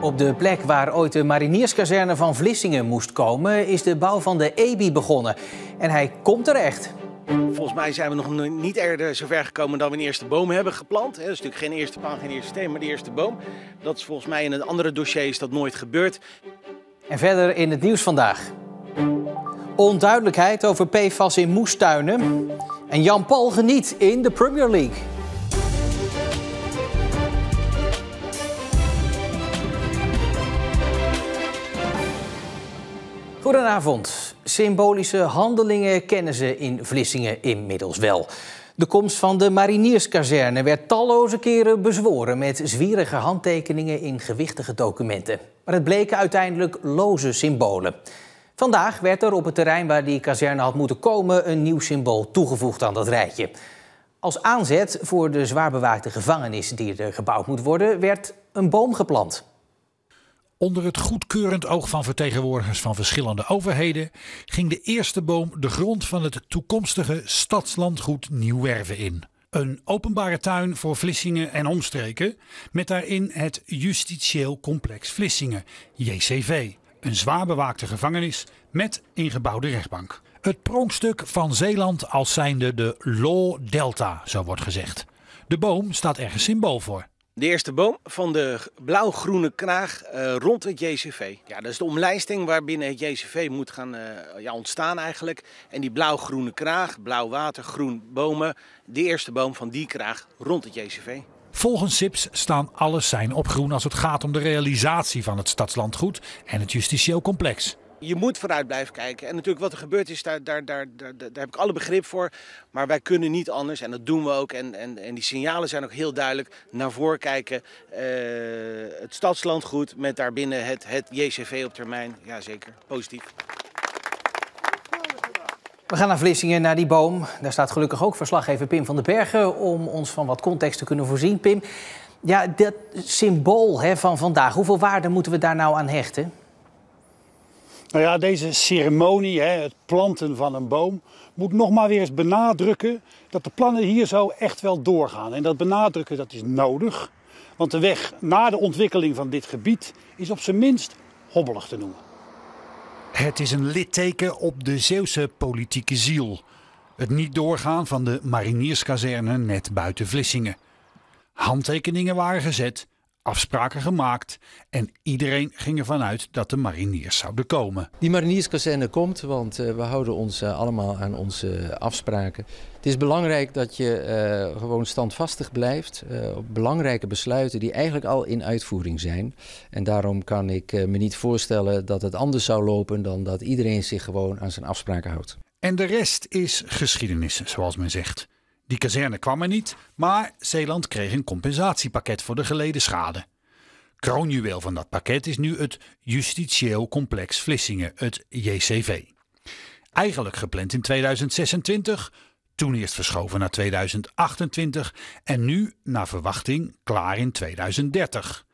Op de plek waar ooit de marinierskazerne van Vlissingen moest komen, is de bouw van de EBI begonnen. En hij komt er echt. Volgens mij zijn we nog niet eerder zover gekomen dat we een eerste boom hebben geplant. Dat is natuurlijk geen eerste paal, geen eerste steen, maar de eerste boom. Dat is volgens mij in een andere dossier is dat nooit gebeurd. En verder in het nieuws vandaag. Onduidelijkheid over PFAS in moestuinen. En Jan Paul geniet in de Premier League. Goedenavond. Symbolische handelingen kennen ze in Vlissingen inmiddels wel. De komst van de marinierskazerne werd talloze keren bezworen met zwierige handtekeningen in gewichtige documenten. Maar het bleken uiteindelijk loze symbolen. Vandaag werd er op het terrein waar die kazerne had moeten komen een nieuw symbool toegevoegd aan dat rijtje. Als aanzet voor de zwaar bewaakte gevangenis die er gebouwd moet worden, werd een boom geplant. Onder het goedkeurend oog van vertegenwoordigers van verschillende overheden ging de eerste boom de grond van het toekomstige stadslandgoed Nieuw-Werve in. Een openbare tuin voor Vlissingen en omstreken met daarin het Justitieel Complex Vlissingen, JCV. Een zwaar bewaakte gevangenis met ingebouwde rechtbank. Het pronkstuk van Zeeland als zijnde de Law Delta, zo wordt gezegd. De boom staat ergens symbool voor. De eerste boom van de blauw-groene kraag rond het JCV. Ja, dat is de omlijsting waarbinnen het JCV moet gaan ontstaan eigenlijk. En die blauw-groene kraag, blauw water, groen bomen. De eerste boom van die kraag rond het JCV. Volgens SIPS staan alle seinen op groen als het gaat om de realisatie van het stadslandgoed en het justitieel complex. Je moet vooruit blijven kijken. En natuurlijk wat er gebeurd is, daar heb ik alle begrip voor. Maar wij kunnen niet anders en dat doen we ook. En die signalen zijn ook heel duidelijk. Naar voren kijken, het stadslandgoed met daarbinnen het JCV op termijn. Jazeker, positief. We gaan naar Vlissingen, naar die boom. Daar staat gelukkig ook verslaggever Pim van den Bergen om ons van wat context te kunnen voorzien. Pim, ja, dat symbool van vandaag, hoeveel waarde moeten we daar nou aan hechten? Nou ja, deze ceremonie, het planten van een boom, moet nog maar weer eens benadrukken dat de plannen hier zo echt wel doorgaan. En dat benadrukken, dat is nodig, want de weg naar de ontwikkeling van dit gebied is op zijn minst hobbelig te noemen. Het is een litteken op de Zeeuwse politieke ziel. Het niet doorgaan van de marinierskazerne net buiten Vlissingen. Handtekeningen waren gezet, afspraken gemaakt en iedereen ging ervan uit dat de mariniers zouden komen. Die marinierskazerne komt, want we houden ons allemaal aan onze afspraken. Het is belangrijk dat je gewoon standvastig blijft op belangrijke besluiten die eigenlijk al in uitvoering zijn. En daarom kan ik me niet voorstellen dat het anders zou lopen dan dat iedereen zich gewoon aan zijn afspraken houdt. En de rest is geschiedenis, zoals men zegt. Die kazerne kwam er niet, maar Zeeland kreeg een compensatiepakket voor de geleden schade. Kroonjuweel van dat pakket is nu het Justitieel Complex Vlissingen, het JCV. Eigenlijk gepland in 2026, toen eerst verschoven naar 2028 en nu, naar verwachting, klaar in 2030.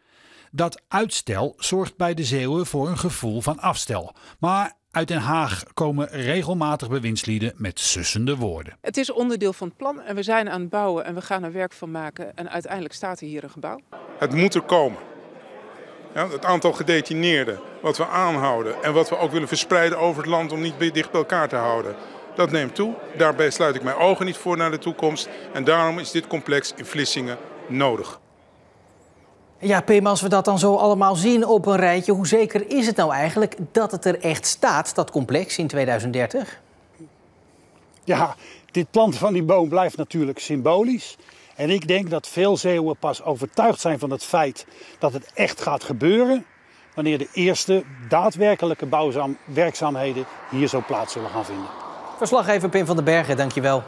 Dat uitstel zorgt bij de Zeeuwen voor een gevoel van afstel, maar uit Den Haag komen regelmatig bewindslieden met sussende woorden. Het is onderdeel van het plan en we zijn aan het bouwen en we gaan er werk van maken. En uiteindelijk staat er hier een gebouw. Het moet er komen. Ja, het aantal gedetineerden, wat we aanhouden en wat we ook willen verspreiden over het land om niet dicht bij elkaar te houden. Dat neemt toe. Daarbij sluit ik mijn ogen niet voor naar de toekomst. En daarom is dit complex in Vlissingen nodig. Ja, Pim, als we dat dan zo allemaal zien op een rijtje, hoe zeker is het nou eigenlijk dat het er echt staat, dat complex in 2030? Ja, dit planten van die boom blijft natuurlijk symbolisch. En ik denk dat veel Zeeuwen pas overtuigd zijn van het feit dat het echt gaat gebeuren wanneer de eerste daadwerkelijke bouwwerkzaamheden hier zo plaats zullen gaan vinden. Verslaggever Pim van den Bergen, dankjewel.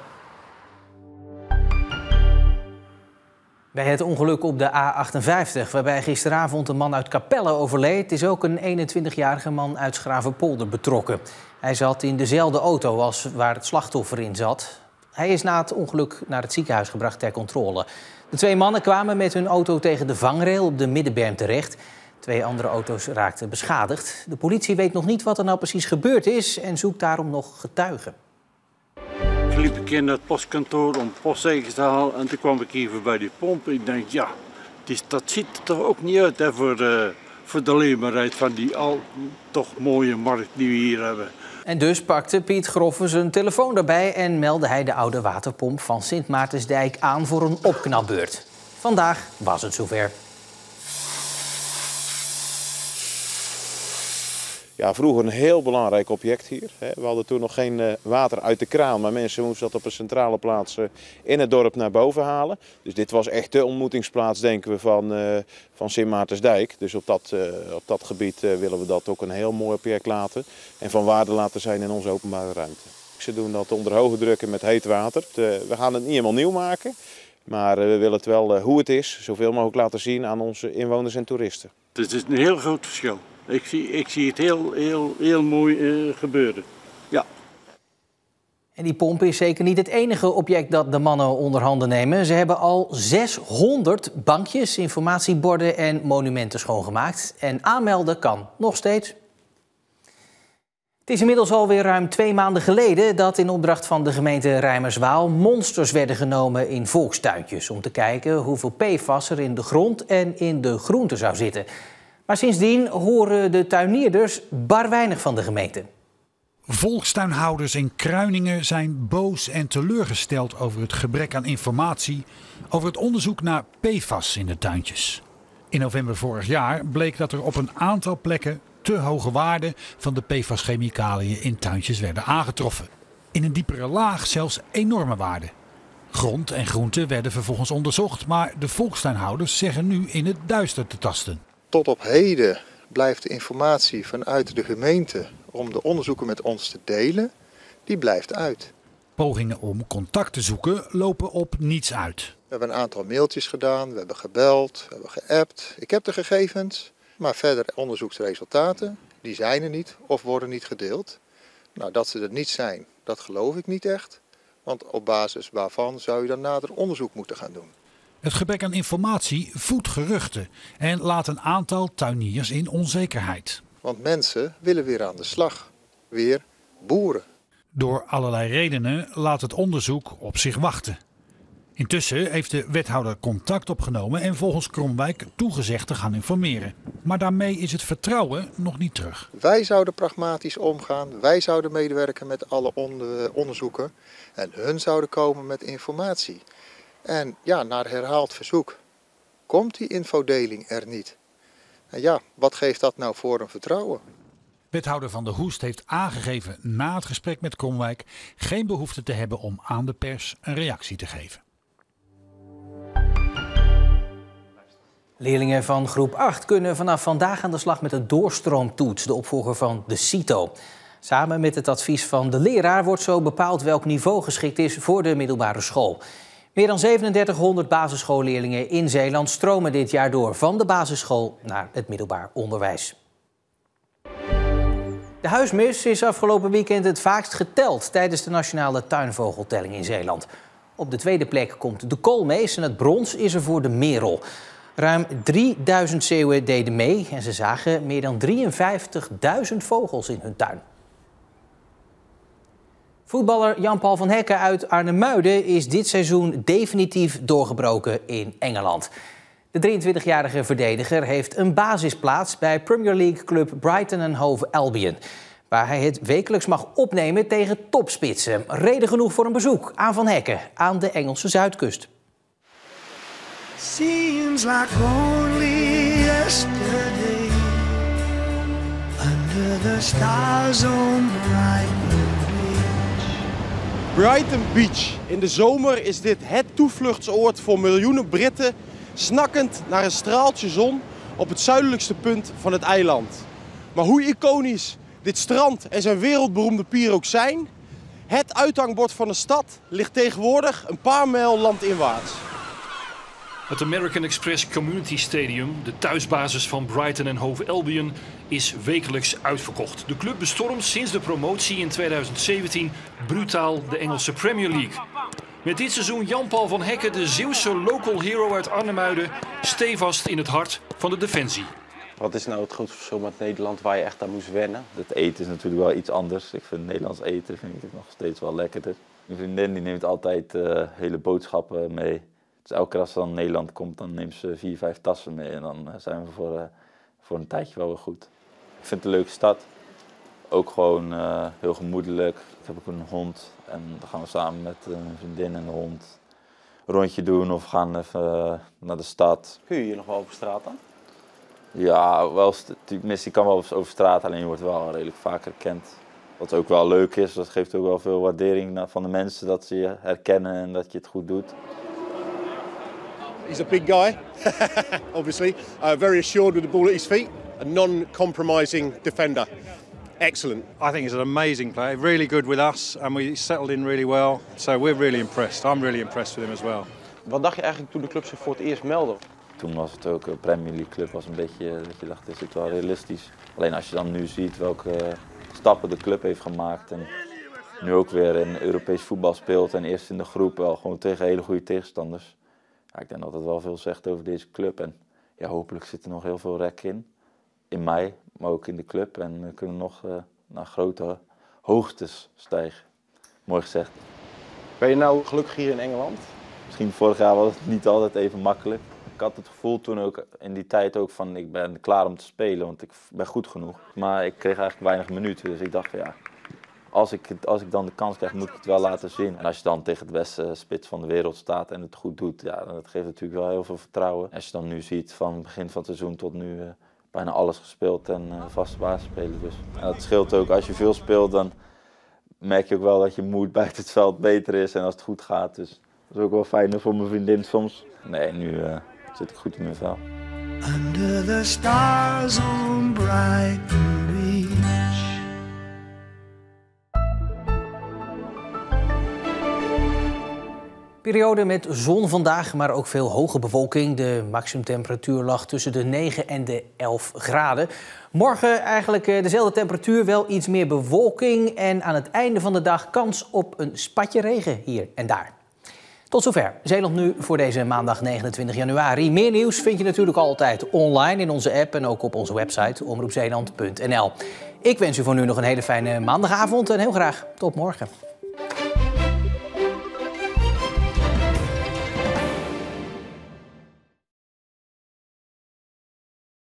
Bij het ongeluk op de A58, waarbij gisteravond een man uit Capelle overleed, is ook een 21-jarige man uit Schravenpolder betrokken. Hij zat in dezelfde auto als waar het slachtoffer in zat. Hij is na het ongeluk naar het ziekenhuis gebracht ter controle. De twee mannen kwamen met hun auto tegen de vangrail op de middenberm terecht. 2 andere auto's raakten beschadigd. De politie weet nog niet wat er nou precies gebeurd is en zoekt daarom nog getuigen. Ik liep een keer naar het postkantoor om postzegels te halen en toen kwam ik hier bij die pomp. Ik denk, ja, dat ziet er toch ook niet uit hè, voor de leefbaarheid van die toch mooie markt die we hier hebben. En dus pakte Piet Groffe zijn telefoon erbij en meldde hij de oude waterpomp van Sint Maartensdijk aan voor een opknapbeurt. Vandaag was het zover. Ja, vroeger een heel belangrijk object hier. We hadden toen nog geen water uit de kraan, maar mensen moesten dat op een centrale plaats in het dorp naar boven halen. Dus dit was echt de ontmoetingsplaats, denken we, van Sint Maartensdijk. Dus op dat gebied willen we dat ook een heel mooi object laten en van waarde laten zijn in onze openbare ruimte. Ze doen dat onder hoge druk en met heet water. We gaan het niet helemaal nieuw maken, maar we willen het wel hoe het is, zoveel mogelijk laten zien aan onze inwoners en toeristen. Het is een heel groot verschil. Ik zie het heel mooi gebeuren. Ja. En die pomp is zeker niet het enige object dat de mannen onder handen nemen. Ze hebben al 600 bankjes, informatieborden en monumenten schoongemaakt. En aanmelden kan nog steeds. Het is inmiddels alweer ruim 2 maanden geleden dat in opdracht van de gemeente Reimerswaal monsters werden genomen in volkstuintjes. Om te kijken hoeveel PFAS er in de grond en in de groenten zou zitten. Maar sindsdien horen de tuinierders bar weinig van de gemeente. Volkstuinhouders in Kruiningen zijn boos en teleurgesteld over het gebrek aan informatie over het onderzoek naar PFAS in de tuintjes. In november vorig jaar bleek dat er op een aantal plekken te hoge waarden van de PFAS-chemicaliën in tuintjes werden aangetroffen. In een diepere laag zelfs enorme waarden. Grond en groenten werden vervolgens onderzocht, maar de volkstuinhouders zeggen nu in het duister te tasten. Tot op heden blijft de informatie vanuit de gemeente om de onderzoeken met ons te delen, die blijft uit. Pogingen om contact te zoeken lopen op niets uit. We hebben een aantal mailtjes gedaan, we hebben gebeld, we hebben geappt. Ik heb de gegevens, maar verder onderzoeksresultaten, die zijn er niet of worden niet gedeeld. Nou, dat ze er niet zijn, dat geloof ik niet echt. Want op basis waarvan zou je dan nader onderzoek moeten gaan doen. Het gebrek aan informatie voedt geruchten en laat een aantal tuiniers in onzekerheid. Want mensen willen weer aan de slag, weer boeren. Door allerlei redenen laat het onderzoek op zich wachten. Intussen heeft de wethouder contact opgenomen en volgens Kromwijk toegezegd te gaan informeren. Maar daarmee is het vertrouwen nog niet terug. Wij zouden pragmatisch omgaan, wij zouden medewerken met alle onderzoeken en hun zouden komen met informatie. En ja, naar herhaald verzoek komt die infodeling er niet. En ja, wat geeft dat nou voor een vertrouwen? Wethouder Van der Hoest heeft aangegeven na het gesprek met Kromwijk geen behoefte te hebben om aan de pers een reactie te geven. Leerlingen van groep 8 kunnen vanaf vandaag aan de slag met de doorstroomtoets, de opvolger van de CITO. Samen met het advies van de leraar wordt zo bepaald welk niveau geschikt is voor de middelbare school. Meer dan 3700 basisschoolleerlingen in Zeeland stromen dit jaar door van de basisschool naar het middelbaar onderwijs. De huismus is afgelopen weekend het vaakst geteld tijdens de nationale tuinvogeltelling in Zeeland. Op de tweede plek komt de koolmees en het brons is er voor de merel. Ruim 3000 zeeuwen deden mee en ze zagen meer dan 53.000 vogels in hun tuin. Voetballer Jan-Paul van Hekken uit Arnhemuiden is dit seizoen definitief doorgebroken in Engeland. De 23-jarige verdediger heeft een basisplaats bij Premier League club Brighton & Hove Albion, waar hij het wekelijks mag opnemen tegen topspitsen. Reden genoeg voor een bezoek aan Van Hekken aan de Engelse zuidkust. Seems like only yesterday under the stars on Brighton Beach. In de zomer is dit het toevluchtsoord voor miljoenen Britten, snakkend naar een straaltje zon op het zuidelijkste punt van het eiland. Maar hoe iconisch dit strand en zijn wereldberoemde pier ook zijn, het uithangbord van de stad ligt tegenwoordig een paar mijl landinwaarts. Het American Express Community Stadium, de thuisbasis van Brighton & Hove Albion, is wekelijks uitverkocht. De club bestormt sinds de promotie in 2017 brutaal de Engelse Premier League. Met dit seizoen Jan-Paul van Hekken, de Zeeuwse local hero uit Arnhemuiden, stevast in het hart van de defensie. Wat is nou het grootste verschil met Nederland waar je echt aan moest wennen? Het eten is natuurlijk wel iets anders. Ik vind Nederlands eten nog steeds wel lekkerder. Mijn vriendin die neemt altijd hele boodschappen mee. Dus elke keer als ze dan Nederland komt, dan neemt ze 4, 5 tassen mee. En dan zijn we voor voor een tijdje wel weer goed. Ik vind het een leuke stad. Ook gewoon heel gemoedelijk. Ik heb ook een hond en dan gaan we samen met een vriendin en de hond een rondje doen of gaan even naar de stad. Kun je hier nog wel over straat dan? Ja, wel, je kan wel over straat, alleen je wordt wel redelijk vaak herkend. Wat ook wel leuk is, dat geeft ook wel veel waardering van de mensen dat ze je herkennen en dat je het goed doet. He's a big guy, obviously. Very assured with the ball at his feet. A non-compromising defender. Excellent. I think he's an amazing player, really good with us, and we settled in really well. So we're really impressed. I'm really impressed with him as well. Wat dacht je eigenlijk toen de club zich voor het eerst meldde? Toen was het ook een Premier League club, was een beetje dat je dacht, is het wel realistisch. Alleen als je dan nu ziet welke stappen de club heeft gemaakt en nu ook weer in Europees voetbal speelt en eerst in de groep wel gewoon tegen hele goede tegenstanders. Ja, ik denk dat het wel veel zegt over deze club en ja, hopelijk zit er nog heel veel rek in mij, maar ook in de club en we kunnen nog naar grote hoogtes stijgen. Mooi gezegd. Ben je nou gelukkig hier in Engeland? Misschien vorig jaar was het niet altijd even makkelijk. Ik had het gevoel toen ook in die tijd ook van ik ben klaar om te spelen, want ik ben goed genoeg. Maar ik kreeg eigenlijk weinig minuten, dus ik dacht van ja, als ik dan de kans krijg moet ik het wel laten zien. En als je dan tegen het beste spits van de wereld staat en het goed doet, ja, dat geeft natuurlijk wel heel veel vertrouwen. Als je dan nu ziet van het begin van het seizoen tot nu bijna alles gespeeld en vaste basis spelen. Dus ja, het scheelt ook, als je veel speelt dan merk je ook wel dat je moed buiten het veld beter is en als het goed gaat. Dus dat is ook wel fijn voor mijn vriendin soms. Nee, nu zit ik goed in mijn vel. Under the stars on Brighton Beach. Periode met zon vandaag, maar ook veel hoge bewolking. De maximumtemperatuur lag tussen de 9 en de 11 graden. Morgen eigenlijk dezelfde temperatuur, wel iets meer bewolking. En aan het einde van de dag kans op een spatje regen hier en daar. Tot zover Zeeland Nu voor deze maandag 29 januari. Meer nieuws vind je natuurlijk altijd online in onze app en ook op onze website omroepzeeland.nl. Ik wens u voor nu nog een hele fijne maandagavond en heel graag tot morgen.